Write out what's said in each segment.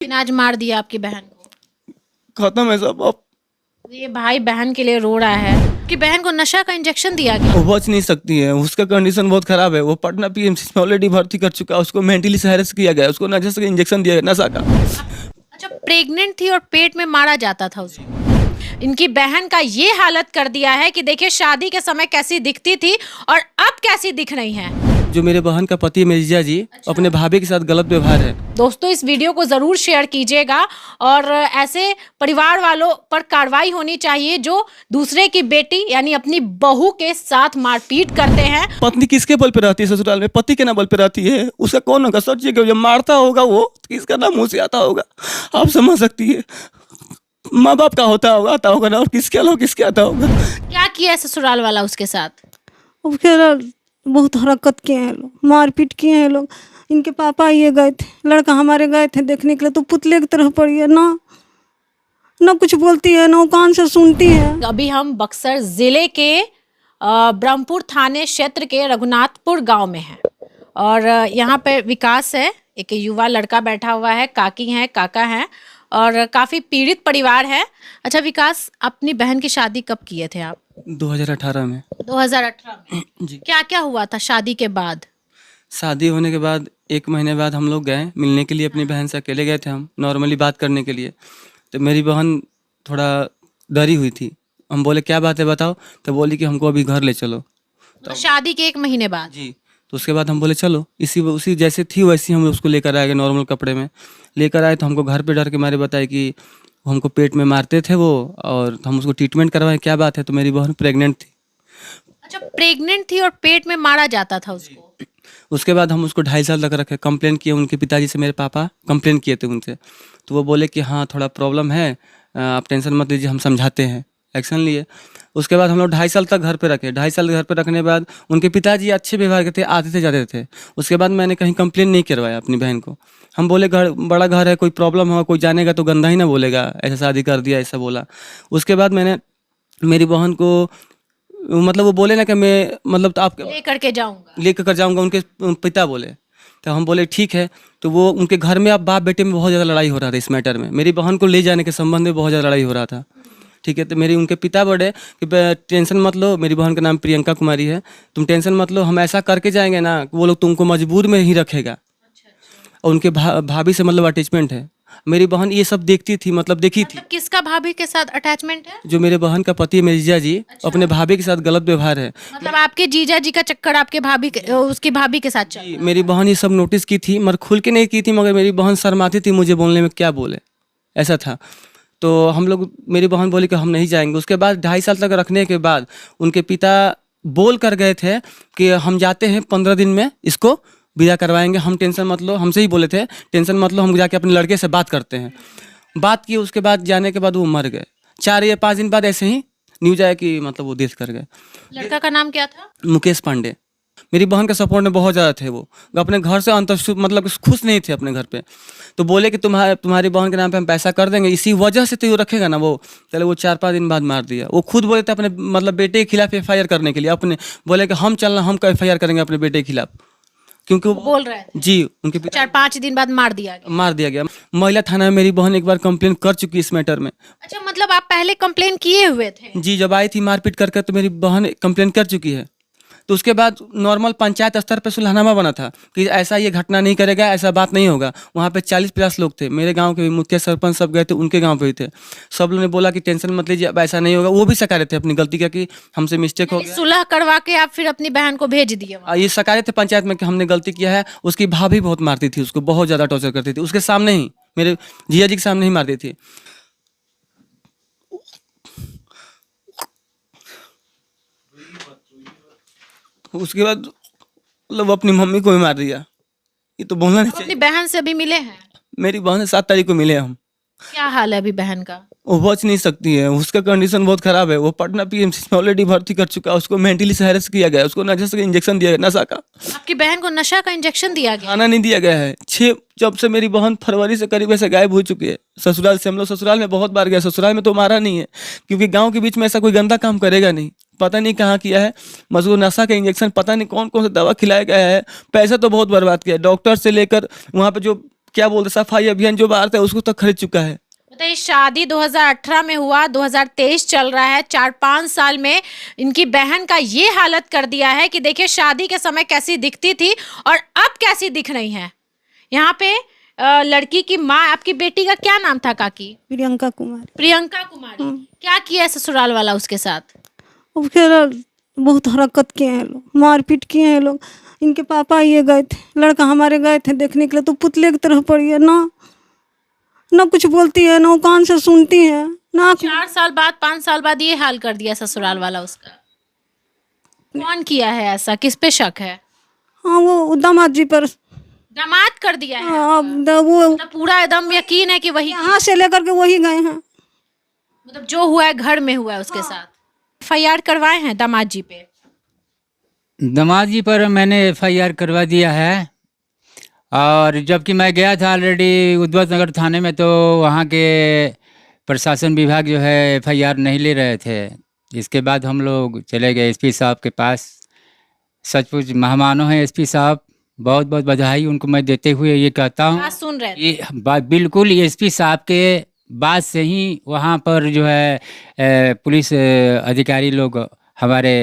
लेकिन आज मार दिया आपकी बहन को। खत्म है सब अब। ये भाई बहन के लिए रो रहा है कि बहन को नशा का इंजेक्शन दिया गया। वो बच नहीं सकती है, उसका कंडीशन बहुत खराब है। वो पटना पीएमसी में ऑलरेडी भर्ती कर चुका है। उसको मेंटली हैरेस किया गया है, उसको नशे का इंजेक्शन दिया गया नशा का। अच्छा, प्रेग्नेंट थी और पेट में मारा जाता था उसको। इनकी बहन का ये हालत कर दिया है कि देखिए शादी के समय कैसी दिखती थी और अब कैसी दिख रही हैं। जो मेरे बहन का पति है, मेरे जीजा जी, अपने भाभी के साथ गलत व्यवहार है। दोस्तों, इस वीडियो को जरूर शेयर कीजिएगा और ऐसे परिवार वालों पर कार्रवाई होनी चाहिए जो दूसरे की बेटी यानी अपनी बहू के साथ मारपीट करते हैं। पत्नी किसके बल पे रहती है ससुराल में? पति के ना बल पे रहती है। उसका कौन होगा? सोचिए कि जब मारता होगा वो, किसका नाम मुंह से आता होगा? आप समझ सकती है। माँ बाप का होता होगा, आता होगा ना, और किसके अलावा किसके आता होगा? क्या किया है ससुराल वाला उसके साथ? उसके बहुत हरकत किए हैं लोग, मारपीट किए हैं लोग। इनके पापा ये गए थे, लड़का हमारे गए थे देखने के लिए, तो पुतले की तरह पड़ी है ना, ना कुछ बोलती है ना कान से सुनती है। अभी हम बक्सर जिले के ब्रह्मपुर थाने क्षेत्र के रघुनाथपुर गांव में हैं और यहाँ पे विकास है, एक युवा लड़का बैठा हुआ है, काकी हैं, काका हैं और काफी पीड़ित परिवार है। अच्छा विकास, अपनी बहन की शादी कब किए थे आप? 2018 में। 2018 में। जी। क्या क्या हुआ था शादी के बाद? शादी होने के बाद 1 महीने बाद हम लोग गए मिलने के लिए। अपनी बहन से अकेले गए थे हम, नॉर्मली बात करने के लिए। तो मेरी बहन थोड़ा डरी हुई थी। हम बोले क्या बात है बताओ, तो बोली कि हमको अभी घर ले चलो। तो शादी के 1 महीने बाद? जी। तो उसके बाद हम बोले चलो, उसी जैसे थी वैसी हम उसको लेकर आए गए, नॉर्मल कपड़े में लेकर आए। तो हमको घर पे डर के मारे बताए कि हमको पेट में मारते थे वो, और हम उसको ट्रीटमेंट करवाएं। क्या बात है? तो मेरी बहन प्रेग्नेंट थी। अच्छा, प्रेग्नेंट थी और पेट में मारा जाता था उसको। उसके बाद हम उसको 2.5 साल तक रखे। कंप्लेन किए उनके पिताजी से, मेरे पापा कंप्लेन किए थे उनसे। तो वो बोले कि हाँ थोड़ा प्रॉब्लम है, आप टेंशन मत लीजिए, हम समझाते हैं। एक्शन लिए। उसके बाद हम लोग 2.5 साल तक घर पे रखे। 2.5 साल घर पे रखने के बाद उनके पिताजी अच्छे व्यवहार के थे, आते थे जाते थे। उसके बाद मैंने कहीं कंप्लेन नहीं करवाया अपनी बहन को। हम बोले घर बड़ा घर है, कोई प्रॉब्लम होगा, कोई जानेगा तो गंदा ही ना बोलेगा, ऐसा शादी कर दिया ऐसा बोला। उसके बाद मैंने मेरी बहन को, मतलब वो बोले ना कि मैं मतलब तो आप लेकर के जाऊंगा, लेकर कर जाऊंगा, उनके पिता बोले। तो हम बोले ठीक है। तो वो उनके घर में अब बाप बेटे में बहुत ज़्यादा लड़ाई हो रहा था इस मैटर में। मेरी बहन को ले जाने के संबंध में बहुत ज़्यादा लड़ाई हो रहा था। ठीक है। तो मेरी उनके पिता बोले कि टेंशन मत लो, मेरी बहन का नाम प्रियंका कुमारी है, तुम टेंशन मत लो, हम ऐसा करके जाएंगे ना, वो लोग तुमको मजबूर में ही रखेगा। और उनके भाभी से मतलब अटैचमेंट है। मेरी बहन ये सब देखती थी, मतलब देखी थी। मतलब किसका भाभी के साथ अटैचमेंट है? जो मेरे बहन का पति है, मेरे जीजा जी, अपने भाभी के साथ गलत व्यवहार है। मतलब आपके जीजा जी का चक्कर आपके उसकी भाभी के साथ चल रहा है। मेरी बहन ये सब नोटिस की थी, मगर खुल के नहीं की थी, मगर मेरी बहन शर्माती थी मुझे बोलने में, क्या बोले, ऐसा था। तो हम लोग, मेरी बहन बोली कि हम नहीं जाएंगे। उसके बाद 2.5 साल तक रखने के बाद उनके पिता बोल कर गए थे कि हम जाते हैं 15 दिन में, इसको विदा करवाएंगे, हम टेंशन मत लो। हमसे ही बोले थे टेंशन मत लो, हम जाके अपने लड़के से बात करते हैं। बात की, उसके बाद जाने के बाद वो मर गए। 4 या 5 दिन बाद ऐसे ही न्यूज आया कि मतलब वो डेथ कर गए। लड़का का नाम क्या था? मुकेश पांडे। मेरी बहन के सपोर्ट में बहुत ज़्यादा थे वो अपने घर से मतलब खुश नहीं थे अपने घर पे। तो बोले कि तुम्हारी बहन के नाम पे हम पैसा कर देंगे, इसी वजह से तो वो रखेगा ना वो। चले वो 4-5 दिन बाद मार दिया। वो खुद बोले थे अपने मतलब बेटे के खिलाफ FIR करने के लिए, अपने बोले कि हम FIR करेंगे अपने बेटे के खिलाफ, क्योंकि वो बोल रहे थे। जी उनके पिता 4-5 दिन बाद मार दिया गया। मार दिया गया। महिला थाना में मेरी बहन एक बार कंप्लेन कर चुकी इस मैटर में। अच्छा, मतलब आप पहले कंप्लेन किए हुए थे? जी, जब आई थी मारपीट करके तो मेरी बहन कंप्लेन कर चुकी है। तो उसके बाद नॉर्मल पंचायत स्तर पर सुलहनामा बना था कि ऐसा ये घटना नहीं करेगा, ऐसा बात नहीं होगा। वहाँ पे 40-50 लोग थे, मेरे गांव के भी मुखिया सरपंच सब गए थे, उनके गांव पे भी थे। सब लोगों ने बोला कि टेंशन मत लीजिए, अब ऐसा नहीं होगा। वो भी सकारे थे अपनी गलती का कि हमसे मिस्टेक हो गया। सुलह करवा के आप फिर अपनी बहन को भेज दिए वहाँ? ये सकारे थे पंचायत में कि हमने गलती किया है। उसकी भाभी बहुत मारती थी उसको, बहुत ज़्यादा टॉर्चर करती थी, उसके सामने ही, मेरे जिया जी के सामने ही मारती थी। उसके बाद मतलब अपनी मम्मी को भी मार दिया। ये तो बोलना नहीं अपनी चाहिए। बहन से भी मिले हैं? मेरी बहन 7 तारीख को मिले हम। क्या हाल है अभी बहन का? वो बच नहीं सकती है, उसका कंडीशन बहुत खराब है। वो पटना पीएमसी में ऑलरेडी भर्ती कर चुका है। उसको मेंटली हैरेस किया गया है, उसको नशे का इंजेक्शन दिया गया, नशा का। आपकी बहन को नशा का इंजेक्शन दिया गया? खाना नहीं दिया गया है। जब से मेरी बहन फरवरी से करीब ऐसे गायब हो चुकी है ससुराल से। हम लोग ससुराल में बहुत बार गए, ससुराल में तो मारा नहीं है, क्योंकि गाँव के बीच में ऐसा कोई गंदा काम करेगा नहीं। पता नहीं कहाँ किया है, मजबूर नशा का इंजेक्शन, पता नहीं कौन कौन सा दवा खिलाया गया है। पैसा तो बहुत बर्बाद किया है, डॉक्टर से लेकर वहाँ पे जो क्या बोलते सफाई अभियान जो बाहर था उसको तक खरीद चुका है। बताइए, शादी 2018 में हुआ, 2023 चल रहा है, 4-5 साल में इनकी बहन का ये हालत कर दिया है कि देखिए शादी के समय कैसी दिखती थी और अब कैसी दिख रही है। यहाँ पे लड़की की माँ, आपकी बेटी का क्या नाम था काकी? प्रियंका कुमारी। प्रियंका कुमारी। क्या किया है ससुराल वाला उसके साथ? अब फिर बहुत हरकत किए हैं लोग, मारपीट किए हैं लोग। इनके पापा ये गए थे, लड़का हमारे गए थे देखने के लिए, तो पुतले की तरह पड़ी है ना कुछ बोलती है, ना कान से सुनती है ना। 4 साल बाद, 5 साल बाद ये हाल कर दिया ससुराल वाला उसका। कौन किया है ऐसा? किस पे शक है? हाँ, वो दामाद जी पर। दामाद कर दिया है? हाँ, वो मतलब पूरा एकदम यकीन है कि वही, यहाँ से लेकर के वही गए हैं। मतलब जो हुआ है घर में हुआ है उसके साथ। FIR करवाए हैं दामाद जी पे? दामाद जी पर मैंने FIR करवा दिया है, और जबकि मैं गया था ऑलरेडी उद्वत नगर थाने में, तो वहाँ के प्रशासन विभाग जो है FIR नहीं ले रहे थे। इसके बाद हम लोग चले गए SP साहब के पास। सचमुच मेहमानों हैं SP साहब, बहुत बहुत बधाई उनको मैं देते हुए ये कहता हूँ, बात सुन रहे थे? ये बात बिल्कुल SP साहब के बाद से ही वहाँ पर जो है पुलिस अधिकारी लोग हमारे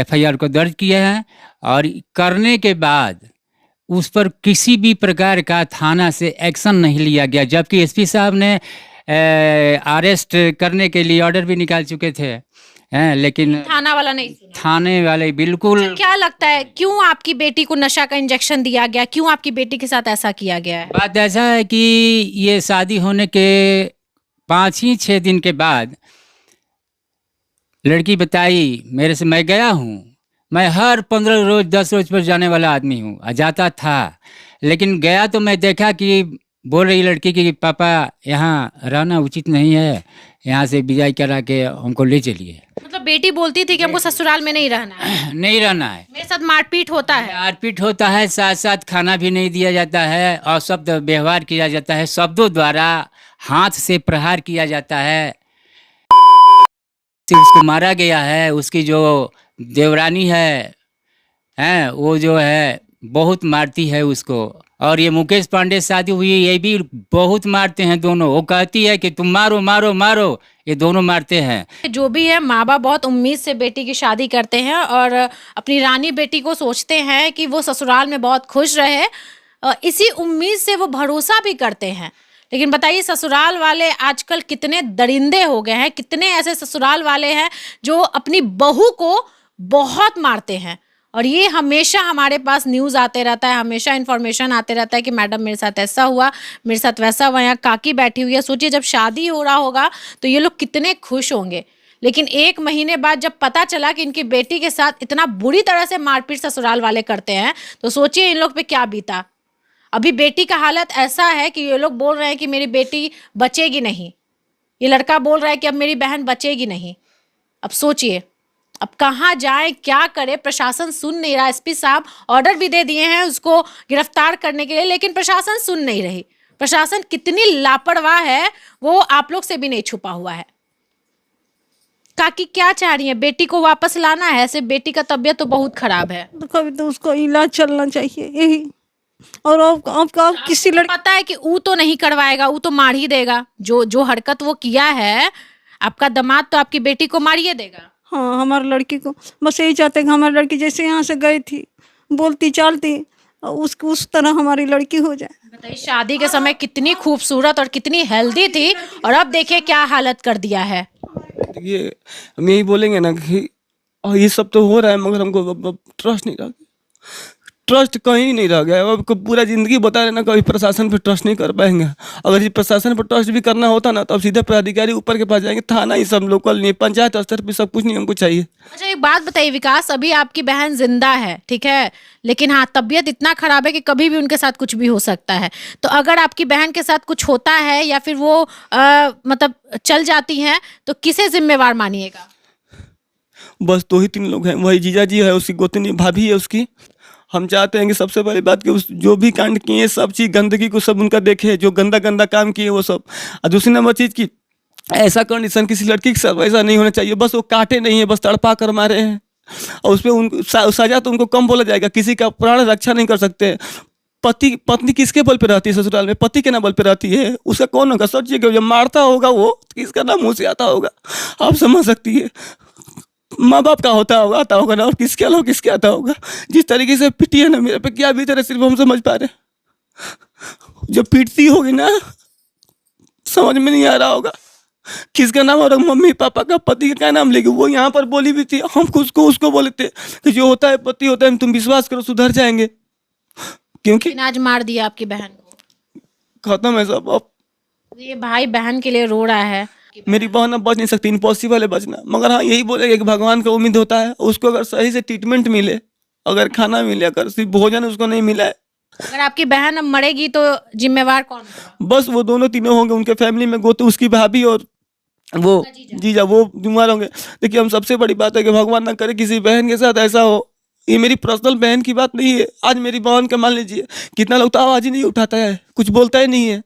FIR को दर्ज किए हैं, और करने के बाद उस पर किसी भी प्रकार का थाना से एक्शन नहीं लिया गया, जबकि SP साहब ने अरेस्ट करने के लिए ऑर्डर भी निकाल चुके थे, लेकिन थाना वाला नहीं सुना? थाने वाले बिल्कुल। क्या लगता है क्यों आपकी बेटी को नशा का इंजेक्शन दिया गया? क्यों आपकी बेटी के साथ ऐसा किया गया है? बात ऐसा है कि ये शादी होने के 5-6 दिन के बाद लड़की बताई मेरे से, मैं गया हूँ, मैं हर 15 रोज 10 रोज पर जाने वाला आदमी हूँ, जाता था, लेकिन गया तो मैं देखा कि बोल रही लड़की कि पापा यहाँ रहना उचित नहीं है, यहाँ से विदाई करा के हमको ले चलिए। मतलब बेटी बोलती थी कि हमको ससुराल में नहीं रहना है, नहीं रहना है, मेरे साथ मारपीट होता है। मारपीट होता है, साथ साथ खाना भी नहीं दिया जाता है, और शब्द व्यवहार किया जाता है, शब्दों द्वारा हाथ से प्रहार किया जाता है। उसको मारा गया है, उसकी जो देवरानी है वो जो है बहुत मारती है उसको, और ये मुकेश पांडे शादी हुई ये भी बहुत मारते हैं दोनों। वो कहती है कि तुम मारो मारो मारो, ये दोनों मारते हैं। जो भी है, माँ बाप बहुत उम्मीद से बेटी की शादी करते हैं और अपनी रानी बेटी को सोचते हैं कि वो ससुराल में बहुत खुश रहे, इसी उम्मीद से वो भरोसा भी करते हैं। लेकिन बताइए ससुराल वाले आजकल कितने दरिंदे हो गए हैं, कितने ऐसे ससुराल वाले हैं जो अपनी बहू को बहुत मारते हैं। और ये हमेशा हमारे पास न्यूज़ आते रहता है, हमेशा इन्फॉर्मेशन आते रहता है कि मैडम मेरे साथ ऐसा हुआ, मेरे साथ वैसा हुआ। यहाँ काकी बैठी हुई है, सोचिए जब शादी हो रहा होगा तो ये लोग कितने खुश होंगे। लेकिन 1 महीने बाद जब पता चला कि इनकी बेटी के साथ इतना बुरी तरह से मारपीट ससुराल वाले करते हैं, तो सोचिए इन लोग पे क्या बीता। अभी बेटी का हालत ऐसा है कि ये लोग बोल रहे हैं कि मेरी बेटी बचेगी नहीं, ये लड़का बोल रहा है कि अब मेरी बहन बचेगी नहीं। अब सोचिए अब कहाँ जाए, क्या करे, प्रशासन सुन नहीं रहा। SP साहब ऑर्डर भी दे दिए हैं उसको गिरफ्तार करने के लिए, लेकिन प्रशासन सुन नहीं रही। प्रशासन कितनी लापरवाह है वो आप लोग से भी नहीं छुपा हुआ है। काकी क्या चाह रही है? बेटी को वापस लाना है? ऐसे बेटी का तबीयत तो बहुत खराब है। तो कभी तो उसको इलाज चलना चाहिए यही। और आपका किसी लड़की पता है कि वो तो नहीं करवाएगा, वो तो मार ही देगा। जो हरकत वो किया है, आपका दामाद तो आपकी बेटी को मारिए देगा। हाँ, हमारी लड़की को बस यही चाहते हैं कि हमारी लड़की जैसे यहाँ से गई थी, बोलती चालती, उस तरह हमारी लड़की हो जाए। बताइए शादी के समय कितनी खूबसूरत और कितनी हेल्दी थी, और अब देखिए क्या हालत कर दिया है। देखिए हम यही बोलेंगे ना कि ये सब तो हो रहा है, मगर हमको अब ट्रस्ट नहीं रहा, ट्रस्ट कहीं नहीं रह गया। अब पूरा ज़िंदगी बता रहे ना, कभी प्रशासन पर ट्रस्ट नहीं कर पाएंगे। अगर ये प्रशासन पर ट्रस्ट भी करना होता ना तो अब सीधे प्राधिकारी ऊपर के पास जाएंगे, थाना ही सब लोकल नहीं, पंचायत स्तर पर सब कुछ नहीं हमको चाहिए। अच्छा एक बात बताइए विकास, अभी आपकी बहन जिंदा है, ठीक है, लेकिन हाँ तबीयत इतना खराब है कि कभी भी उनके साथ कुछ भी हो सकता है। तो अगर आपकी बहन के साथ कुछ होता है या फिर वो मतलब चल जाती हैं, तो किसे जिम्मेवार मानिएगा? बस 2 ही 3 लोग हैं, वही जीजा जी है, उसकी गोतनी भाभी है उसकी। हम चाहते हैं कि सबसे पहली बात कि उस जो भी कांड किए सब चीज़ गंदगी को सब उनका देखे, जो गंदा गंदा काम किए वो सब। और दूसरी नंबर चीज़ की ऐसा कंडीशन किसी लड़की के साथ ऐसा नहीं होना चाहिए। बस वो काटे नहीं है, बस तड़पा कर मारे हैं, और उस पर उनको सज़ा तो उनको कम बोला जाएगा। किसी का प्राण रक्षा नहीं कर सकते, पत्नी किसके बल पे रहती है ससुराल में? पति के ना बल पे रहती है। उसका कौन होगा? सोचिए कि जब मारता होगा वो तो किसका नाम मुँह से आता होगा? आप समझ सकती है। माँ बाप का आता होगा ना, और किसके अलावा किसके आता होगा? जिस तरीके से पिटी है ना मेरे पे, क्या बीते सिर्फ हम समझ पा रहे हैं। जब पीटती होगी ना, समझ में नहीं आ रहा होगा किसका नाम, और मम्मी पापा का, पति का क्या नाम लेगी। वो यहाँ पर बोली भी थी, हम उसको बोले थे कि जो होता है पति होता है, तुम विश्वास करो सुधर जाएंगे, क्योंकि लेकिन आज मार दिया आपकी बहन को। खत्म है सब। अब ये भाई बहन के लिए रो रहा है। मेरी बहन अब बच नहीं सकती, इम्पॉसिबल है बचना। मगर हाँ, यही बोले कि भगवान का उम्मीद होता है, उसको अगर सही से ट्रीटमेंट मिले, अगर खाना मिले, अगर सिर्फ भोजन उसको नहीं मिला है। अगर आपकी बहन अब मरेगी तो जिम्मेवार कौन होगा? बस वो दोनों तीनों होंगे उनके फैमिली में, गोतू, उसकी भाभी और वो जीजा, वो बीमार होंगे। देखिए, हम सबसे बड़ी बात है कि भगवान ना करे किसी बहन के साथ ऐसा हो। ये मेरी पर्सनल बहन की बात नहीं है। आज मेरी बहन का मान लीजिए, कितना लोग तो आवाज ही नहीं उठाता है, कुछ बोलता ही नहीं है।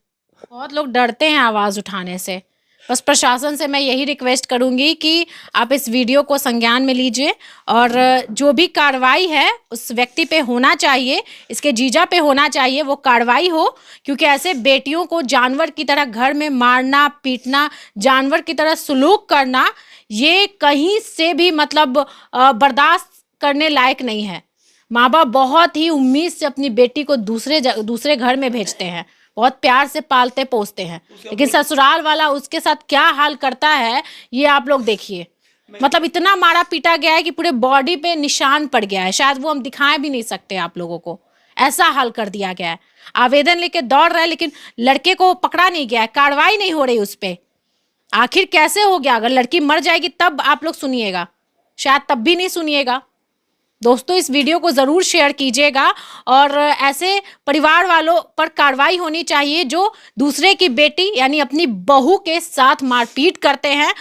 बहुत लोग डरते हैं आवाज उठाने से। बस प्रशासन से मैं यही रिक्वेस्ट करूंगी कि आप इस वीडियो को संज्ञान में लीजिए और जो भी कार्रवाई है उस व्यक्ति पे होना चाहिए, इसके जीजा पे होना चाहिए, वो कार्रवाई हो। क्योंकि ऐसे बेटियों को जानवर की तरह घर में मारना, पीटना, जानवर की तरह सलूक करना, ये कहीं से भी मतलब बर्दाश्त करने लायक नहीं है। माँ बाप बहुत ही उम्मीद से अपनी बेटी को दूसरे घर में भेजते हैं, बहुत प्यार से पालते पोसते हैं, लेकिन ससुराल वाला उसके साथ क्या हाल करता है ये आप लोग देखिए। मतलब इतना मारा पीटा गया है कि पूरे बॉडी पे निशान पड़ गया है, शायद वो हम दिखाए भी नहीं सकते आप लोगों को, ऐसा हाल कर दिया गया है। आवेदन लेके दौड़ रहे हैं लेकिन लड़के को पकड़ा नहीं गया है, कार्रवाई नहीं हो रही उस पर। आखिर कैसे हो गया? अगर लड़की मर जाएगी तब आप लोग सुनिएगा, शायद तब भी नहीं सुनिएगा। दोस्तों, इस वीडियो को ज़रूर शेयर कीजिएगा और ऐसे परिवार वालों पर कार्रवाई होनी चाहिए जो दूसरे की बेटी यानी अपनी बहू के साथ मारपीट करते हैं